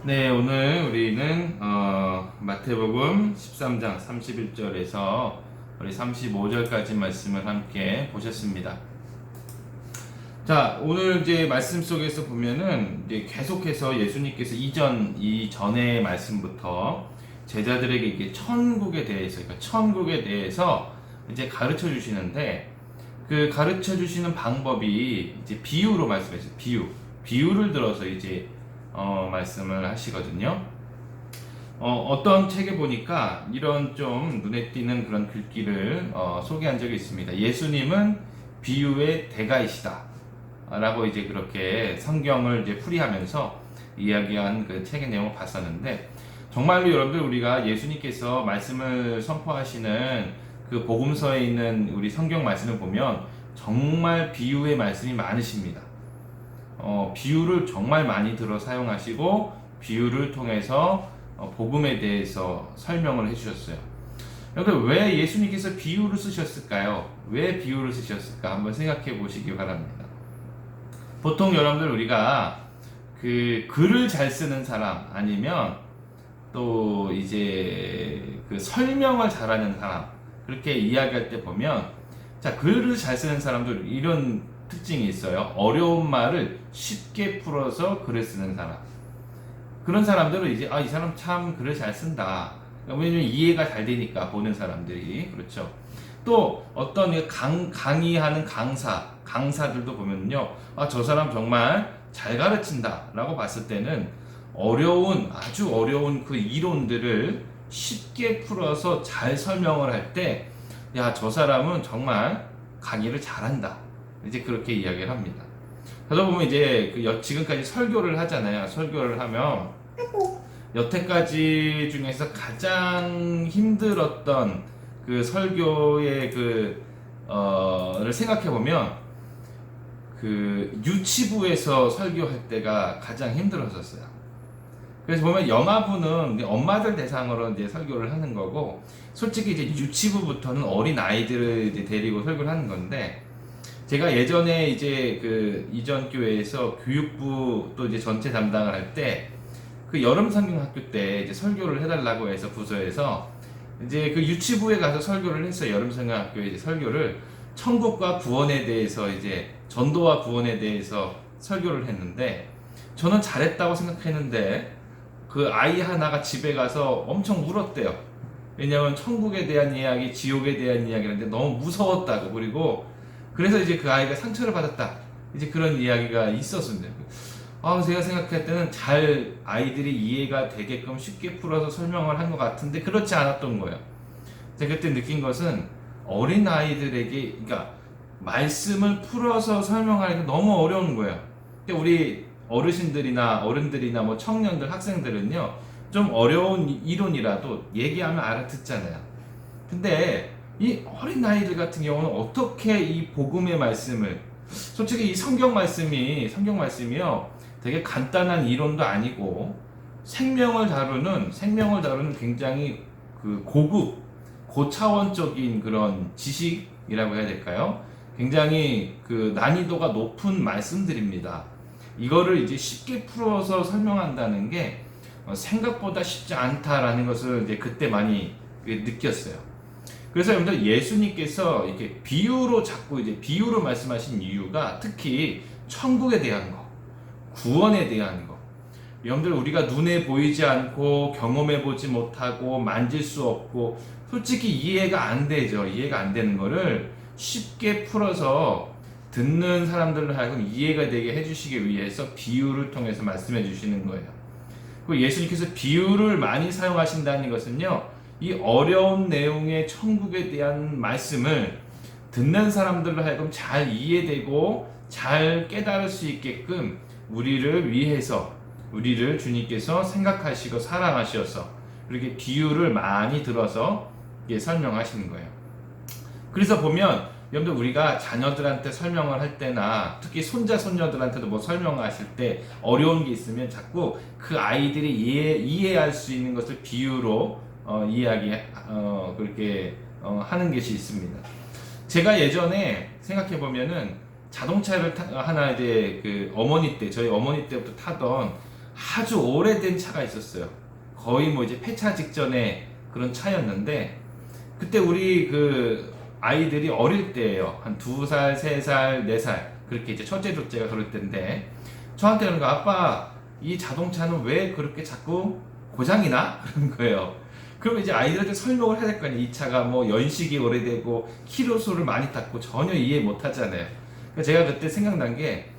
네, 오늘 우리는 마태복음 13장 31절에서 우리 35절까지 말씀을 함께 보셨습니다. 자, 오늘 이제 말씀 속에서 보면은 이제 계속해서 예수님께서 이전의 말씀부터 제자들에게 이게 천국에 대해서 이제 가르쳐 주시는데, 그 가르쳐 주시는 방법이 이제 비유로 말씀하셨어요. 비유를 들어서 이제 말씀을 하시거든요. 어떤 책에 보니까 이런 좀 눈에 띄는 그런 글귀를 소개한 적이 있습니다. 예수님은 비유의 대가이시다 라고 이제 그렇게 성경을 이제 풀이하면서 이야기한 그 책의 내용을 봤었는데, 정말로 여러분들 우리가 예수님께서 말씀을 선포하시는 그 복음서에 있는 우리 성경 말씀을 보면 정말 비유의 말씀이 많으십니다. 비유를 정말 많이 들어 사용하시고 비유를 통해서 복음에 대해서 설명을 해주셨어요. 그런데 왜 예수님께서 비유를 쓰셨을까요? 왜 비유를 쓰셨을까? 한번 생각해 보시기 바랍니다. 보통 여러분들 우리가 그 글을 잘 쓰는 사람 아니면 또 이제 그 설명을 잘하는 사람, 그렇게 이야기할 때 보면, 자, 글을 잘 쓰는 사람들 이런 특징이 있어요. 어려운 말을 쉽게 풀어서 글을 쓰는 사람. 그런 사람들은 이제 이 사람 참 글을 잘 쓴다. 왜냐면 이해가 잘 되니까, 보는 사람들이. 그렇죠. 또 어떤 강의하는 강사들도 보면요, 저 사람 정말 잘 가르친다 라고 봤을 때는 아주 어려운 그 이론들을 쉽게 풀어서 잘 설명을 할 때, 야, 저 사람은 정말 강의를 잘한다, 이제 그렇게 이야기를 합니다. 그러다 보면 이제 지금까지 설교를 하잖아요. 설교를 하면 여태까지 중에서 가장 힘들었던 그 설교의 를 생각해 보면 그 유치부에서 설교할 때가 가장 힘들었었어요. 그래서 보면 영아부는 엄마들 대상으로 이제 설교를 하는 거고, 솔직히 이제 유치부부터는 어린 아이들을 이제 데리고 설교를 하는 건데, 제가 예전에 이제 그 이전 교회에서 교육부 또 이제 전체 담당을 할 때, 그 여름 성경학교 때 이제 설교를 해달라고 해서 부서에서 이제 그 유치부에 가서 설교를 했어요. 여름 성경학교에 이제 설교를 천국과 구원에 대해서, 이제 전도와 구원에 대해서 설교를 했는데, 저는 잘했다고 생각했는데 그 아이 하나가 집에 가서 엄청 울었대요. 왜냐하면 천국에 대한 이야기, 지옥에 대한 이야기인데 너무 무서웠다고, 그래서 이제 그 아이가 상처를 받았다, 이제 그런 이야기가 있었습니다. 제가 생각할 때는 아이들이 이해가 되게끔 쉽게 풀어서 설명을 한 것 같은데 그렇지 않았던 거예요. 제가 그때 느낀 것은 어린 아이들에게, 그러니까 말씀을 풀어서 설명하기가 너무 어려운 거예요. 우리 어른들이나 뭐 청년들, 학생들은요, 좀 어려운 이론이라도 얘기하면 알아듣잖아요. 근데 이 어린 아이들 같은 경우는 어떻게 이 복음의 말씀을, 솔직히 이 성경 말씀이요, 되게 간단한 이론도 아니고 생명을 다루는 굉장히 그 고차원적인 그런 지식이라고 해야 될까요? 굉장히 그 난이도가 높은 말씀들입니다. 이거를 이제 쉽게 풀어서 설명한다는 게 생각보다 쉽지 않다라는 것을 이제 그때 많이 느꼈어요. 그래서 여러분들 예수님께서 이렇게 비유로 말씀하신 이유가 특히 천국에 대한 거, 구원에 대한 거. 여러분들 우리가 눈에 보이지 않고 경험해 보지 못하고 만질 수 없고 솔직히 이해가 안 되는 거를 쉽게 풀어서 듣는 사람들로 하여금 이해가 되게 해주시기 위해서 비유를 통해서 말씀해 주시는 거예요. 그리고 예수님께서 비유를 많이 사용하신다는 것은요, 이 어려운 내용의 천국에 대한 말씀을 듣는 사람들로 하여금 잘 이해되고 잘 깨달을 수 있게끔 우리를 주님께서 생각하시고 사랑하셔서 이렇게 비유를 많이 들어서 설명하시는 거예요. 그래서 보면 여러분들 우리가 자녀들한테 설명을 할 때나 특히 손자손녀들한테도 뭐 설명하실 때 어려운 게 있으면 자꾸 그 아이들이 이해할 수 있는 것을 비유로 그렇게 하는 것이 있습니다. 제가 예전에 생각해 보면은 자동차를 하나 이제 저희 어머니 때부터 타던 아주 오래된 차가 있었어요. 거의 뭐 이제 폐차 직전에 그런 차였는데, 그때 우리 그 아이들이 어릴 때예요. 한 2살, 3살, 4살 그렇게 이제 첫째, 둘째가 그럴 때인데, 저한테는 아빠 이 자동차는 왜 그렇게 자꾸 고장이 나? 그런 거예요. 그러면 이제 아이들한테 설명을 해야 될 거 아니에요. 이 차가 뭐 연식이 오래되고 키로수를 많이 탔고 전혀 이해 못 하잖아요. 그러니까 제가 그때 생각난 게,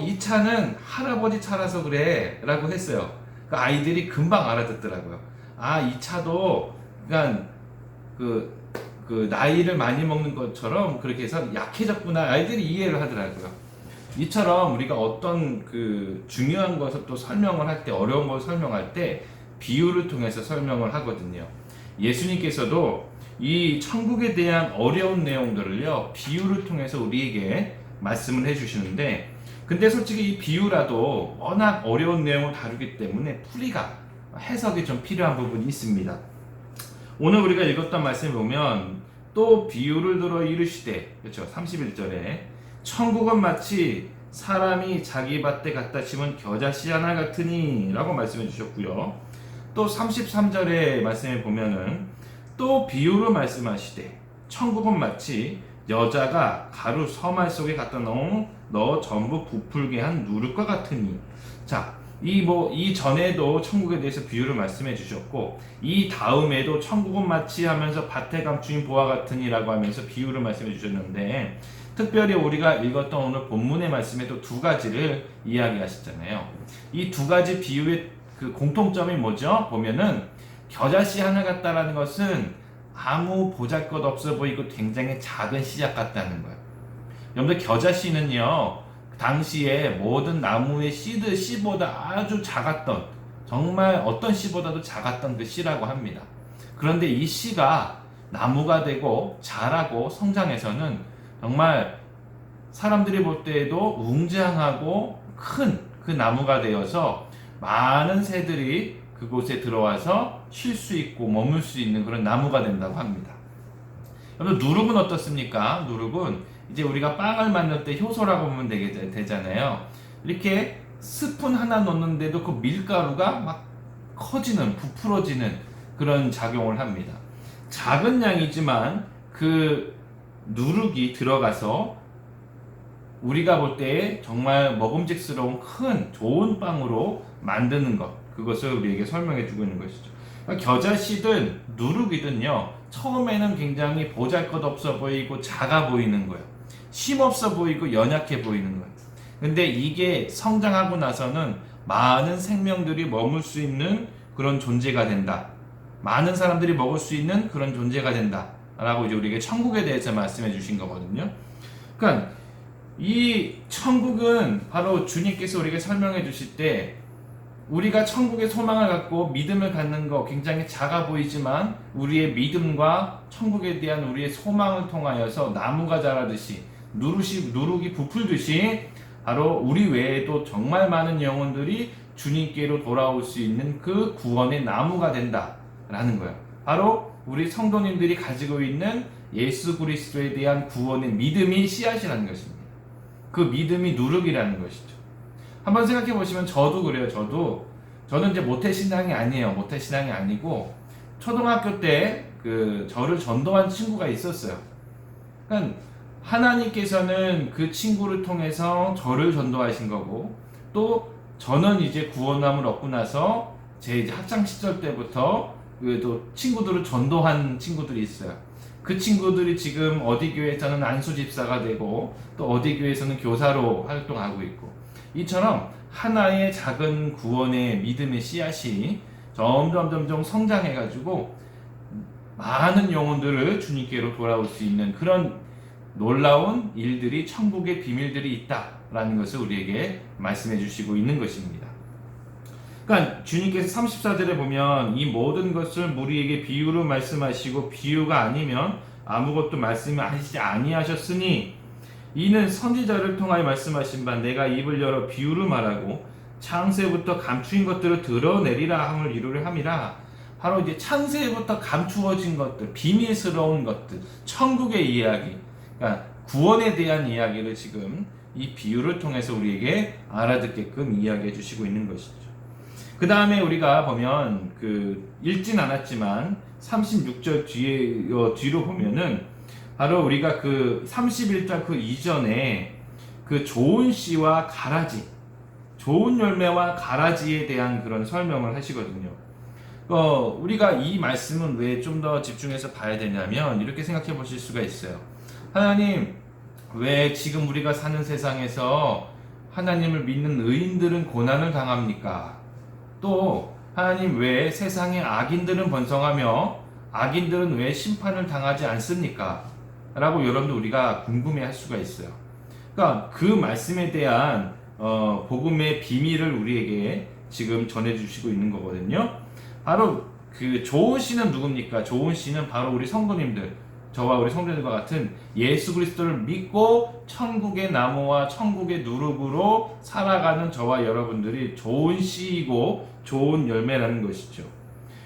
이 차는 할아버지 차라서 그래 라고 했어요. 그러니까 아이들이 금방 알아듣더라고요. 아, 이 차도 그러니까 그 나이를 많이 먹는 것처럼 그렇게 해서 약해졌구나, 아이들이 이해를 하더라고요. 이처럼 우리가 어떤 그 중요한 것을 또 설명을 할 때, 어려운 걸 설명할 때 비유를 통해서 설명을 하거든요. 예수님께서도 이 천국에 대한 어려운 내용들을요, 비유를 통해서 우리에게 말씀을 해주시는데, 근데 솔직히 이 비유라도 워낙 어려운 내용을 다루기 때문에 풀이가, 해석이 좀 필요한 부분이 있습니다. 오늘 우리가 읽었던 말씀을 보면, 또 비유를 들어 이르시되, 그렇죠, 31절에 천국은 마치 사람이 자기 밭에 갖다 심은 겨자씨 하나 같으니 라고 말씀해 주셨고요. 또 33절의 말씀에 보면은 또 비유로 말씀하시되 천국은 마치 여자가 가루 서말 속에 갖다 넣어 전부 부풀게 한 누룩과 같으니. 자, 이 전에도 천국에 대해서 비유를 말씀해 주셨고, 이 다음에도 천국은 마치 하면서 밭에 감추인 보화 같으니라고 하면서 비유를 말씀해 주셨는데, 특별히 우리가 읽었던 오늘 본문의 말씀에도 두 가지를 이야기하셨잖아요. 이 두 가지 비유의 그 공통점이 뭐죠? 보면은 겨자씨 하나 같다라는 것은 아무 보잘것없어 보이고 굉장히 작은 씨앗 같다는 거예요. 여러분들, 겨자씨는요, 당시에 모든 나무의 씨보다 아주 작았던, 정말 어떤 씨보다도 작았던 그 씨라고 합니다. 그런데 이 씨가 나무가 되고 자라고 성장해서는 정말 사람들이 볼 때에도 웅장하고 큰 그 나무가 되어서 많은 새들이 그곳에 들어와서 쉴 수 있고 머물 수 있는 그런 나무가 된다고 합니다. 여러분, 누룩은 어떻습니까? 누룩은 이제 우리가 빵을 만들 때 효소라고 보면 되잖아요. 이렇게 스푼 하나 넣는데도 그 밀가루가 막 커지는, 부풀어지는 그런 작용을 합니다. 작은 양이지만 그 누룩이 들어가서 우리가 볼 때 정말 먹음직스러운 큰 좋은 빵으로 만드는 것, 그것을 우리에게 설명해 주고 있는 것이죠. 그러니까 겨자씨든 누룩이든요, 처음에는 굉장히 보잘것없어 보이고 작아 보이는 거예요. 힘없어 보이고 연약해 보이는 거예요. 근데 이게 성장하고 나서는 많은 생명들이 머물 수 있는 그런 존재가 된다. 많은 사람들이 먹을 수 있는 그런 존재가 된다. 라고 이제 우리에게 천국에 대해서 말씀해 주신 거거든요. 그러니까 이 천국은 바로 주님께서 우리에게 설명해 주실 때, 우리가 천국의 소망을 갖고 믿음을 갖는 거 굉장히 작아 보이지만, 우리의 믿음과 천국에 대한 우리의 소망을 통하여서 나무가 자라듯이, 누룩이 부풀듯이 바로 우리 외에도 정말 많은 영혼들이 주님께로 돌아올 수 있는 그 구원의 나무가 된다라는 거예요. 바로 우리 성도님들이 가지고 있는 예수 그리스도에 대한 구원의 믿음이 씨앗이라는 것입니다. 그 믿음이 누룩이라는 것이죠. 한번 생각해 보시면, 저도 그래요. 저는 이제 모태신앙이 아니에요. 모태신앙이 아니고 초등학교 때 그 저를 전도한 친구가 있었어요. 그러니까 하나님께서는 그 친구를 통해서 저를 전도하신 거고, 또 저는 이제 구원함을 얻고 나서 제 이제 학창 시절 때부터 또 친구들을 전도한 친구들이 있어요. 그 친구들이 지금 어디 교회에서는 안수 집사가 되고, 또 어디 교회에서는 교사로 활동하고 있고, 이처럼 하나의 작은 구원의 믿음의 씨앗이 점점 성장해가지고 많은 영혼들을 주님께로 돌아올 수 있는 그런 놀라운 일들이, 천국의 비밀들이 있다라는 것을 우리에게 말씀해 주시고 있는 것입니다. 그러니까 주님께서 34절에 보면, 이 모든 것을 우리에게 비유로 말씀하시고 비유가 아니면 아무것도 말씀하시지 아니하셨으니, 이는 선지자를 통하여 말씀하신 바 내가 입을 열어 비유로 말하고 창세부터 감추인 것들을 드러내리라 함을 이루려 함이라. 바로 이제 창세부터 감추어진 것들, 비밀스러운 것들, 천국의 이야기, 그러니까 구원에 대한 이야기를 지금 이 비유를 통해서 우리에게 알아듣게끔 이야기해 주시고 있는 것이죠. 그 다음에 우리가 보면 읽진 않았지만 36절 뒤로 보면은 바로 우리가 31절 이전에 좋은 씨와 가라지, 좋은 열매와 가라지에 대한 그런 설명을 하시거든요. 우리가 이 말씀은 왜 좀 더 집중해서 봐야 되냐면 이렇게 생각해 보실 수가 있어요. 하나님, 왜 지금 우리가 사는 세상에서 하나님을 믿는 의인들은 고난을 당합니까? 또 하나님, 왜 세상의 악인들은 번성하며 악인들은 왜 심판을 당하지 않습니까? 라고 여러분들 우리가 궁금해 할 수가 있어요. 그러니까 그 말씀에 대한 복음의 비밀을 우리에게 지금 전해주시고 있는 거거든요. 바로 좋은 씨는 누굽니까? 좋은 씨는 바로 우리 성도님들, 저와 우리 성도님들과 같은 예수 그리스도를 믿고 천국의 나무와 천국의 누룩으로 살아가는 저와 여러분들이 좋은 씨이고 좋은 열매라는 것이죠.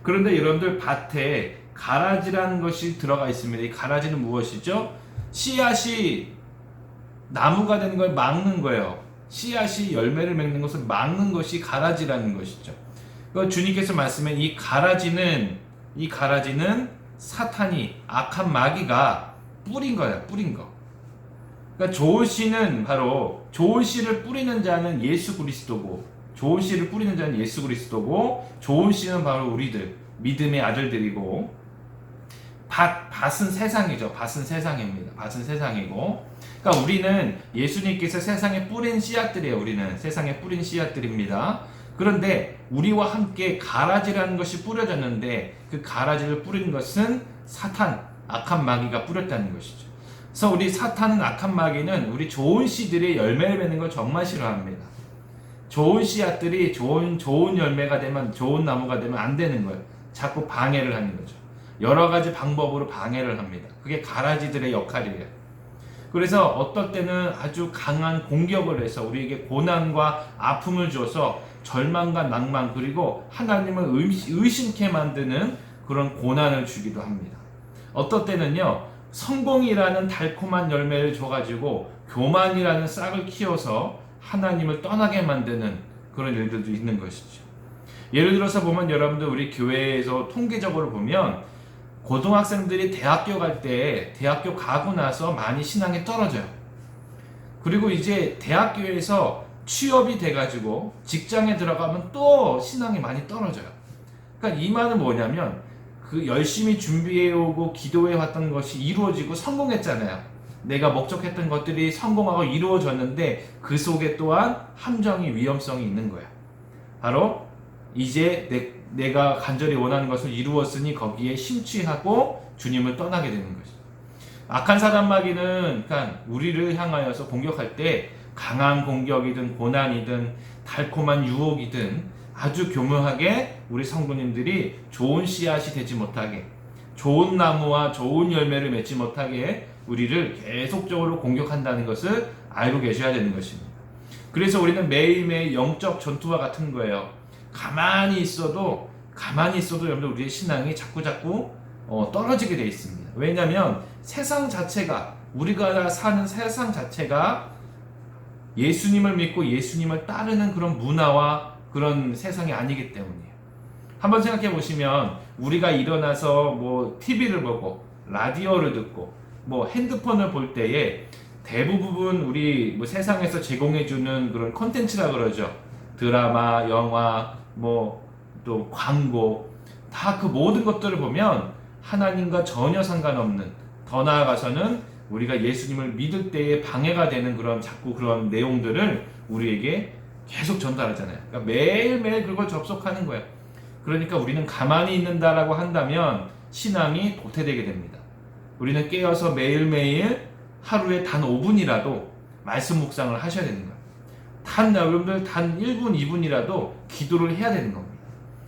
그런데 여러분들 밭에 가라지라는 것이 들어가 있습니다. 이 가라지는 무엇이죠? 씨앗이 나무가 되는 걸 막는 거예요. 씨앗이 열매를 맺는 것을 막는 것이 가라지라는 것이죠. 주님께서 말씀해 이 가라지는 사탄이, 악한 마귀가 뿌린 거야, 뿌린 거. 그러니까 좋은 씨는 바로, 좋은 씨를 뿌리는 자는 예수 그리스도고, 좋은 씨를 뿌리는 자는 예수 그리스도고, 좋은 씨는 바로 우리들, 믿음의 아들들이고, 밭은 세상이죠. 밭은 세상입니다. 밭은 세상이고, 그러니까 우리는 예수님께서 세상에 뿌린 씨앗들이에요. 우리는 세상에 뿌린 씨앗들입니다. 그런데 우리와 함께 가라지라는 것이 뿌려졌는데 그 가라지를 뿌린 것은 사탄, 악한 마귀가 뿌렸다는 것이죠. 그래서 우리 사탄은, 악한 마귀는 우리 좋은 씨들의 열매를 맺는 걸 정말 싫어합니다. 좋은 씨앗들이 좋은 열매가 되면, 좋은 나무가 되면 안 되는 거예요. 자꾸 방해를 하는 거죠. 여러 가지 방법으로 방해를 합니다. 그게 가라지들의 역할이에요. 그래서 어떨 때는 아주 강한 공격을 해서 우리에게 고난과 아픔을 줘서 절망과 낭만, 그리고 하나님을 의심케 만드는 그런 고난을 주기도 합니다. 어떨 때는요, 성공이라는 달콤한 열매를 줘가지고 교만이라는 싹을 키워서 하나님을 떠나게 만드는 그런 일들도 있는 것이죠. 예를 들어서 보면 여러분들 우리 교회에서 통계적으로 보면 고등학생들이 대학교 갈 때, 대학교 가고 나서 많이 신앙이 떨어져요. 그리고 이제 대학교에서 취업이 돼가지고 직장에 들어가면 또 신앙이 많이 떨어져요. 그러니까 이 말은 뭐냐면 열심히 준비해오고 기도해왔던 것이 이루어지고 성공했잖아요. 내가 목적했던 것들이 성공하고 이루어졌는데 그 속에 또한 함정이, 위험성이 있는 거야. 바로 이제 내가 간절히 원하는 것을 이루었으니 거기에 심취하고 주님을 떠나게 되는 것이죠. 악한 사단 마귀는 그러니까 우리를 향하여서 공격할 때 강한 공격이든 고난이든 달콤한 유혹이든 아주 교묘하게 우리 성도님들이 좋은 씨앗이 되지 못하게, 좋은 나무와 좋은 열매를 맺지 못하게 우리를 계속적으로 공격한다는 것을 알고 계셔야 되는 것입니다. 그래서 우리는 매일매일 영적 전투와 같은 거예요. 가만히 있어도 여러분들 우리의 신앙이 자꾸 떨어지게 되어 있습니다. 왜냐하면 세상 자체가, 우리가 사는 세상 자체가 예수님을 믿고 예수님을 따르는 그런 문화와 그런 세상이 아니기 때문이에요. 한번 생각해 보시면 우리가 일어나서 TV를 보고 라디오를 듣고 핸드폰을 볼 때에 대부분 우리 세상에서 제공해주는 그런 콘텐츠라 그러죠. 드라마, 영화, 또 광고, 다 그 모든 것들을 보면 하나님과 전혀 상관없는, 더 나아가서는 우리가 예수님을 믿을 때에 방해가 되는 자꾸 그런 내용들을 우리에게 계속 전달하잖아요. 그러니까 매일매일 그걸 접속하는 거예요. 그러니까 우리는 가만히 있는다라고 한다면 신앙이 도태되게 됩니다. 우리는 깨어서 매일매일 하루에 단 5분이라도 말씀 묵상을 하셔야 되는 거예요. 여러분들 단 1분, 2분이라도 기도를 해야 되는 겁니다.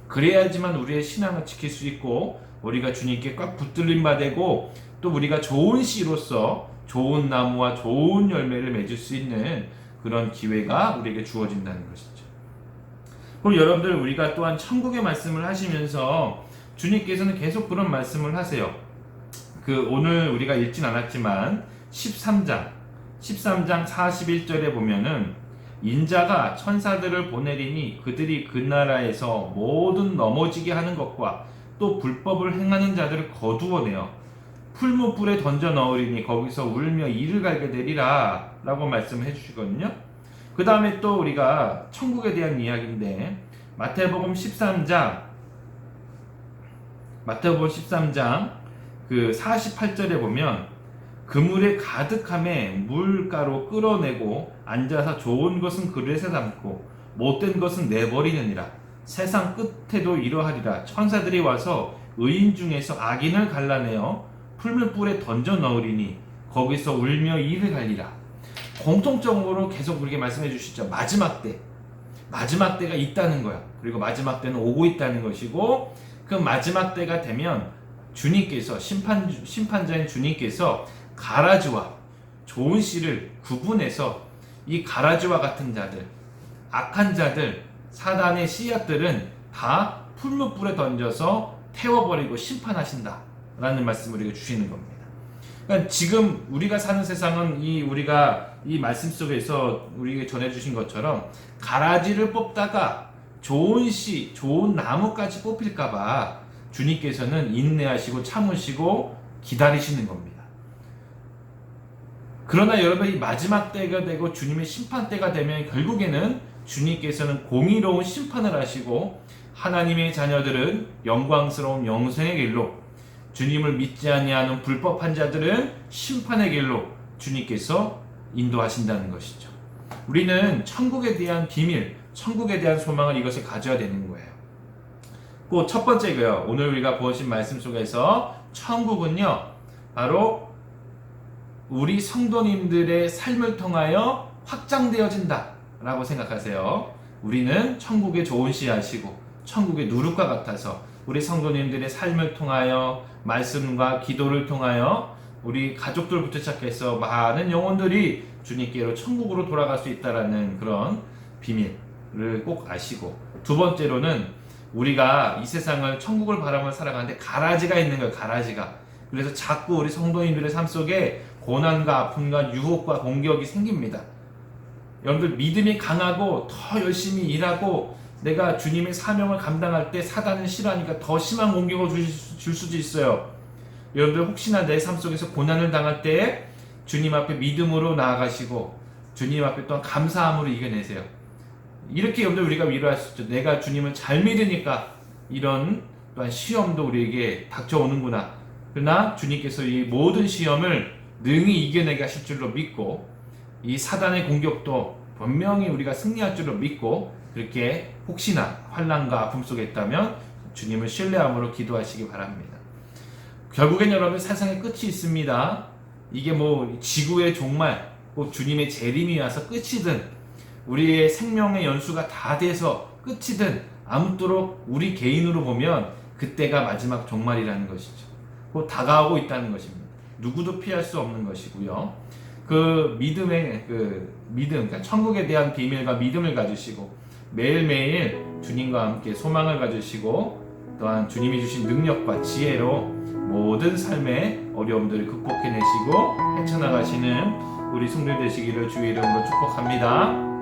그래야지만 우리의 신앙을 지킬 수 있고 우리가 주님께 꽉 붙들림 받고 또 우리가 좋은 씨로서 좋은 나무와 좋은 열매를 맺을 수 있는 그런 기회가 우리에게 주어진다는 것이죠. 그럼 여러분들 우리가 또한 천국의 말씀을 하시면서 주님께서는 계속 그런 말씀을 하세요. 오늘 우리가 읽진 않았지만 13장 41절에 보면은 인자가 천사들을 보내리니 그들이 그 나라에서 모든 넘어지게 하는 것과 또 불법을 행하는 자들을 거두어내어 풀무불에 던져 넣으리니 거기서 울며 이를 갈게 되리라 라고 말씀을 해주시거든요. 그 다음에 또 우리가 천국에 대한 이야기인데 마태복음 13장 그 48절에 보면 그물에 가득함에 물가로 끌어내고 앉아서 좋은 것은 그릇에 담고 못된 것은 내버리느니라. 세상 끝에도 이러하리라. 천사들이 와서 의인 중에서 악인을 갈라내어 풀무불에 던져 넣으리니 거기서 울며 이를 갈리라. 공통적으로 계속 우리에게 말씀해 주시죠. 마지막 때가 있다는 거야. 그리고 마지막 때는 오고 있다는 것이고, 그 마지막 때가 되면 주님께서 심판자인 주님께서 가라지와 좋은 씨를 구분해서 이 가라지와 같은 자들, 악한 자들, 사단의 씨앗들은 다 풀무불에 던져서 태워버리고 심판하신다라는 말씀을 우리에게 주시는 겁니다. 그러니까 지금 우리가 사는 세상은 우리가 이 말씀 속에서 우리에게 전해주신 것처럼 가라지를 뽑다가 좋은 씨, 좋은 나무까지 뽑힐까봐 주님께서는 인내하시고 참으시고 기다리시는 겁니다. 그러나 여러분, 이 마지막 때가 되고 주님의 심판 때가 되면 결국에는 주님께서는 공의로운 심판을 하시고 하나님의 자녀들은 영광스러운 영생의 길로, 주님을 믿지 아니하는 불법한 자들은 심판의 길로 주님께서 인도하신다는 것이죠. 우리는 천국에 대한 비밀, 천국에 대한 소망을 이것을 가져야 되는 거예요. 그 첫 번째고요. 오늘 우리가 보신 말씀 속에서 천국은요, 바로 우리 성도님들의 삶을 통하여 확장되어진다 라고 생각하세요. 우리는 천국의 좋은 씨앗이고 천국의 누룩과 같아서 우리 성도님들의 삶을 통하여, 말씀과 기도를 통하여 우리 가족들부터 시작해서 많은 영혼들이 주님께로 천국으로 돌아갈 수 있다라는 그런 비밀을 꼭 아시고, 두 번째로는 우리가 이 세상을, 천국을 바라며 살아가는데 가라지가 있는 거예요. 가라지가. 그래서 자꾸 우리 성도님들의 삶 속에 고난과 아픔과 유혹과 공격이 생깁니다. 여러분들, 믿음이 강하고 더 열심히 일하고 내가 주님의 사명을 감당할 때 사단은 싫어하니까 더 심한 공격을 줄 수도 있어요. 여러분들, 혹시나 내 삶 속에서 고난을 당할 때 주님 앞에 믿음으로 나아가시고 주님 앞에 또한 감사함으로 이겨내세요. 이렇게 여러분들 우리가 위로할 수 있죠. 내가 주님을 잘 믿으니까 이런 또한 시험도 우리에게 닥쳐오는구나. 그러나 주님께서 이 모든 시험을 능히 이겨내게 하실 줄로 믿고, 이 사단의 공격도 분명히 우리가 승리할 줄로 믿고, 그렇게 혹시나 환난과 아픔 속에 있다면 주님을 신뢰함으로 기도하시기 바랍니다. 결국엔 여러분, 세상에 끝이 있습니다. 이게 뭐 지구의 종말, 꼭 주님의 재림이 와서 끝이든 우리의 생명의 연수가 다 돼서 끝이든 아무쪼록 우리 개인으로 보면 그때가 마지막 종말이라는 것이죠. 곧 다가오고 있다는 것입니다. 누구도 피할 수 없는 것이고요. 그 믿음의 그러니까 천국에 대한 비밀과 믿음을 가지시고 매일매일 주님과 함께 소망을 가지시고 또한 주님이 주신 능력과 지혜로 모든 삶의 어려움들을 극복해내시고 헤쳐나가시는 우리 성도들 되시기를 주의 이름으로 축복합니다.